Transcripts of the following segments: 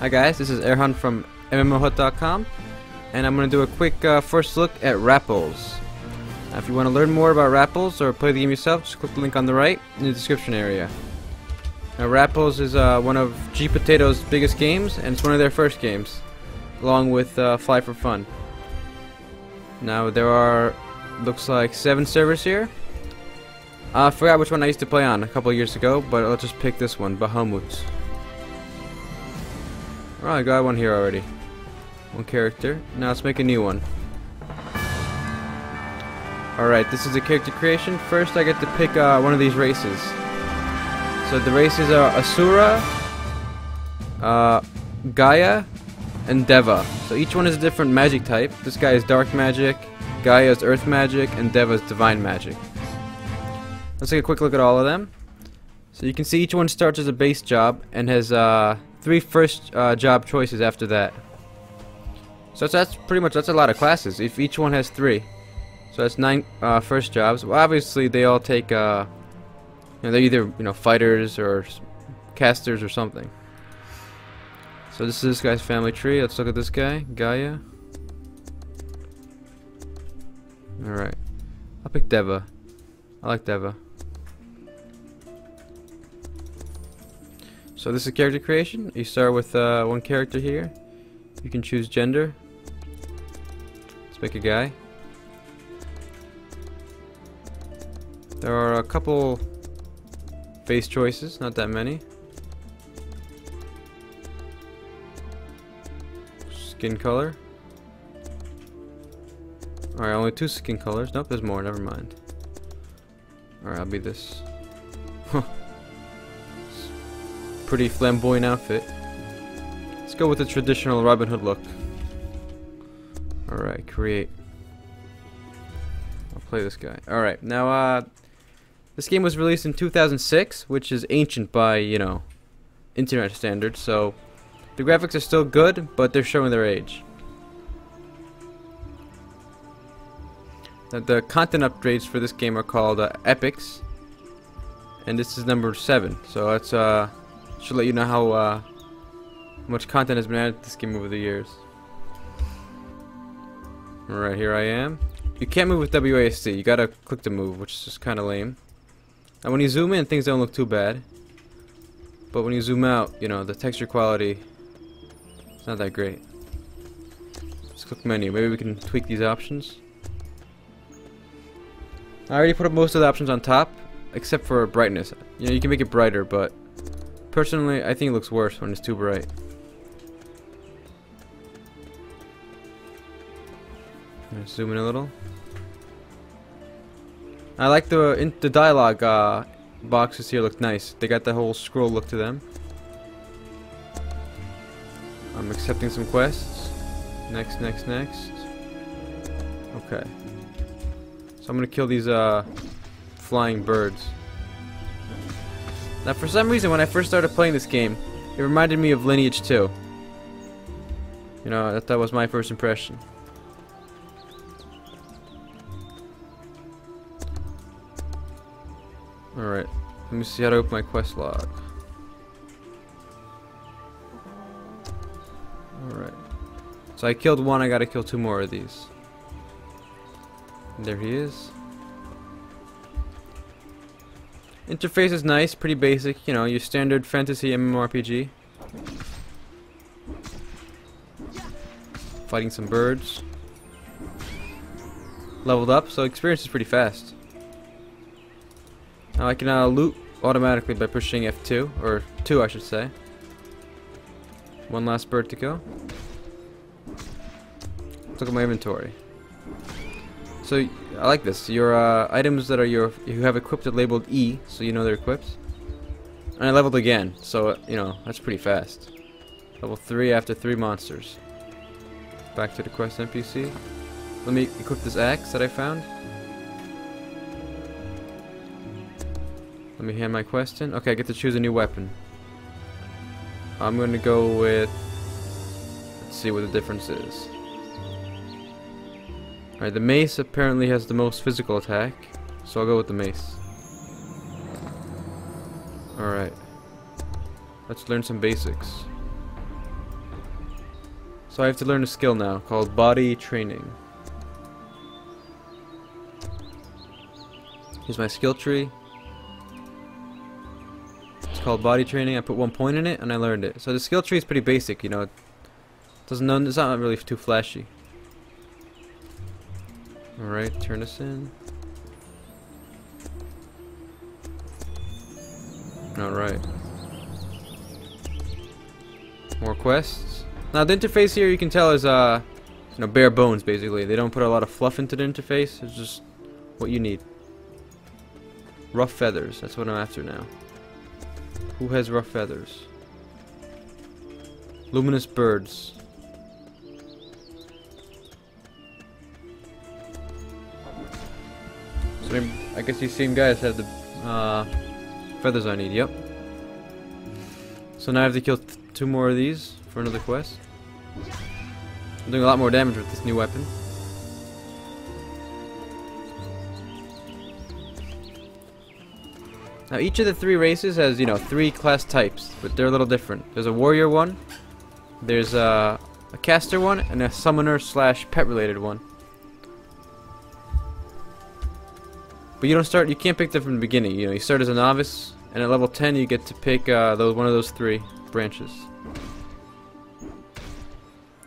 Hi guys, this is Erhan from MMOHut.com, and I'm going to do a quick first look at Rappelz. Now, if you want to learn more about Rappelz or play the game yourself, just click the link on the right in the description area. Now, Rappelz is one of G Potato's biggest games, and it's one of their first games, along with Fly for Fun. Now, there are, looks like 7 servers here. I forgot which one I used to play on a couple years ago, but I'll just pick this one, Bahamut. Oh, I got one here already. One character. Now let's make a new one. Alright, this is a character creation. First I get to pick one of these races. So the races are Asura, Gaia, and Deva. So each one is a different magic type. This guy is dark magic, Gaia is earth magic, and Deva is divine magic. Let's take a quick look at all of them. So you can see each one starts as a base job and has 3 first job choices after that. So that's pretty much, that's a lot of classes if each one has 3. So that's 9 first jobs. Well, obviously they all take you know, they're either, you know, fighters or casters or something. So this is this guy's family tree. Let's look at this guy, Gaia. Alright, I'll pick Deva. I like Deva. So this is character creation. You start with one character here. You can choose gender. Let's make a guy. There are a couple face choices, not that many. Skin color. Alright, only 2 skin colors. Nope, there's more, never mind. Alright, I'll be this. Pretty flamboyant outfit. Let's go with the traditional Robin Hood look. Alright, create. I'll play this guy. Alright, now this game was released in 2006, which is ancient by, you know, internet standards, so the graphics are still good, but they're showing their age. Now, the content upgrades for this game are called epics, and this is number 7, so that's should let you know how much content has been added to this game over the years. Alright, here I am. You can't move with WASD, you gotta click to move, which is just kinda lame. And when you zoom in, things don't look too bad. But when you zoom out, you know, the texture quality is not that great. Let's click menu, maybe we can tweak these options. I already put up most of the options on top, except for brightness. You know, you can make it brighter, but personally, I think it looks worse when it's too bright. Zoom in a little. I like the dialogue boxes here look nice. They got the whole scroll look to them. I'm accepting some quests. Next, next, next. Okay. So I'm gonna kill these flying birds. Now, for some reason, when I first started playing this game, it reminded me of Lineage 2. You know, that was my first impression. Alright, let me see how to open my quest log. Alright. So I killed one, I gotta kill 2 more of these. And there he is. Interface is nice, pretty basic, you know, your standard fantasy MMORPG. Fighting some birds. Leveled up, so experience is pretty fast. Now I can loot automatically by pushing F2, or 2 I should say. One last bird to go. Let's look at my inventory. So I like this. Your items that are you have equipped are labeled E, so you know they're equipped. And I leveled again, so you know that's pretty fast. Level 3 after 3 monsters. Back to the quest NPC. Let me equip this axe that I found. Let me hand my quest in. Okay, I get to choose a new weapon. I'm gonna go with. Let's see what the difference is. Alright, the mace apparently has the most physical attack, so I'll go with the mace. Alright. Let's learn some basics. So I have to learn a skill now called body training. Here's my skill tree. It's called body training. I put 1 point in it and I learned it. So the skill tree is pretty basic, you know. It's not really too flashy. Alright, turn this in. Alright. More quests. Now the interface here you can tell is bare bones basically. They don't put a lot of fluff into the interface. It's just what you need. Rough feathers, that's what I'm after now. Who has rough feathers? Luminous birds. So I guess these same guys have the feathers I need, yep. So now I have to kill 2 more of these for another quest. I'm doing a lot more damage with this new weapon. Now each of the 3 races has, 3 class types, but they're a little different. There's a warrior one, there's a caster one, and a summoner / pet related one. But you can't pick them from the beginning. You start as a novice, and at level 10 you get to pick one of those 3 branches.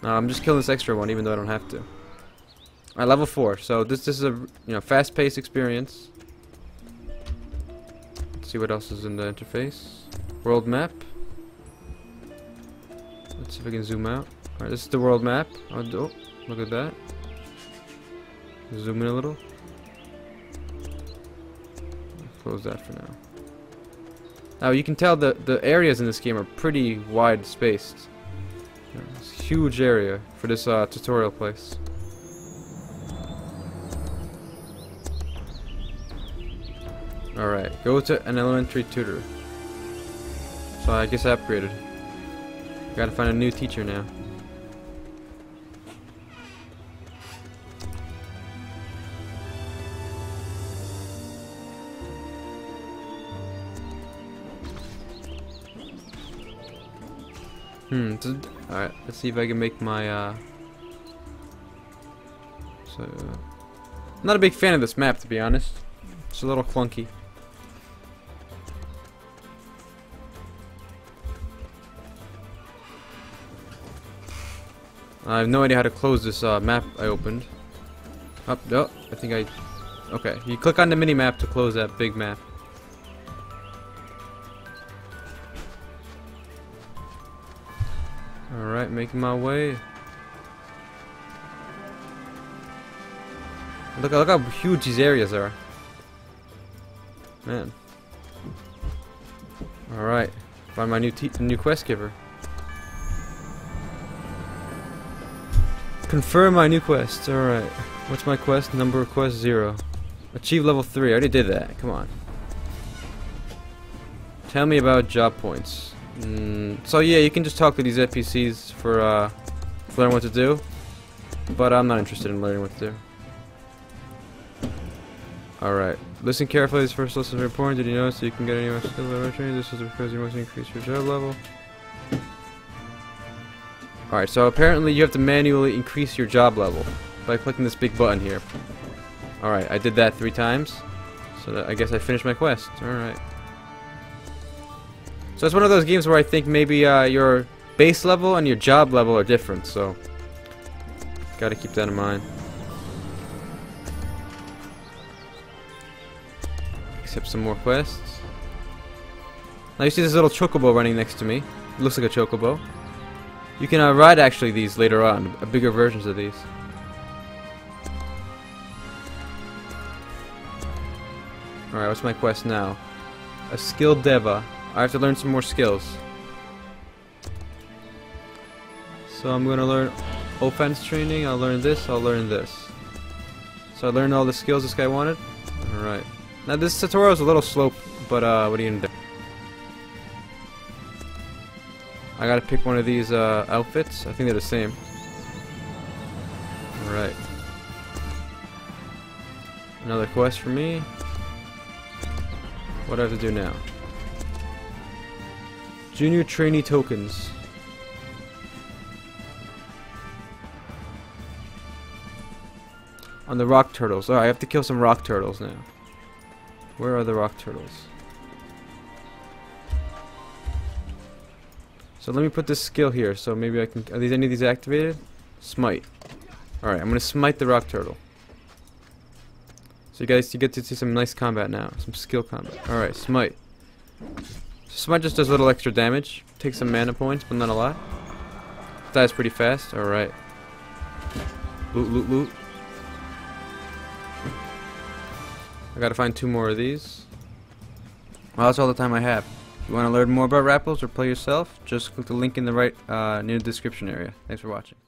I'm just killing this extra one, even though I don't have to. Alright, level 4. So this is a fast-paced experience. Let's see what else is in the interface. World map. Let's see if I can zoom out. Alright, this is the world map. Oh, look at that. Zoom in a little. Close that for now. Now you can tell the areas in this game are pretty wide spaced. It's a huge area for this tutorial place. Alright, go to an elementary tutor. So I guess I upgraded. Gotta find a new teacher now. Alright, let's see if I can make my I'm not a big fan of this map, to be honest. It's a little clunky. I have no idea how to close this map I opened. Oh, I think okay, you click on the mini map to close that big map. Alright, making my way. Look how huge these areas are. Man. Alright. Find my new quest giver. Confirm my new quest. Alright. What's my quest? Number of quests 0. Achieve level 3. I already did that. Come on. Tell me about job points. So yeah, you can just talk to these NPCs to learn what to do, but I'm not interested in learning what to do. Alright, listen carefully. This first lesson is very important. Did you notice that you can get any more skill level training? This is because you must increase your job level. Alright, so apparently you have to manually increase your job level by clicking this big button here. Alright, I did that 3 times, so I guess I finished my quest. Alright. So it's one of those games where I think maybe your base level and your job level are different, so gotta keep that in mind. Accept some more quests. Now you see this little chocobo running next to me. It looks like a chocobo. You can ride actually these later on, bigger versions of these. Alright, what's my quest now? A skilled deva. I have to learn some more skills. So I'm gonna learn offense training, I'll learn this, I'll learn this. So I learned all the skills this guy wanted. Alright. Now this tutorial is a little slow, but what are you gonna do? I gotta pick one of these outfits. I think they're the same. Alright. Another quest for me. What do I have to do now? Junior trainee tokens. On the rock turtles. Alright, I have to kill some rock turtles now. Where are the rock turtles? So let me put this skill here, so maybe I can... Are any of these activated? Smite. Alright, I'm gonna smite the rock turtle. So you get to see some nice combat now. Some skill combat. Alright, smite. Smite just does a little extra damage. Takes some mana points, but not a lot. Dies pretty fast. Alright. Loot, loot, loot. I gotta find 2 more of these. Well, that's all the time I have. If you want to learn more about Rappelz or play yourself, just click the link in the right near the description area. Thanks for watching.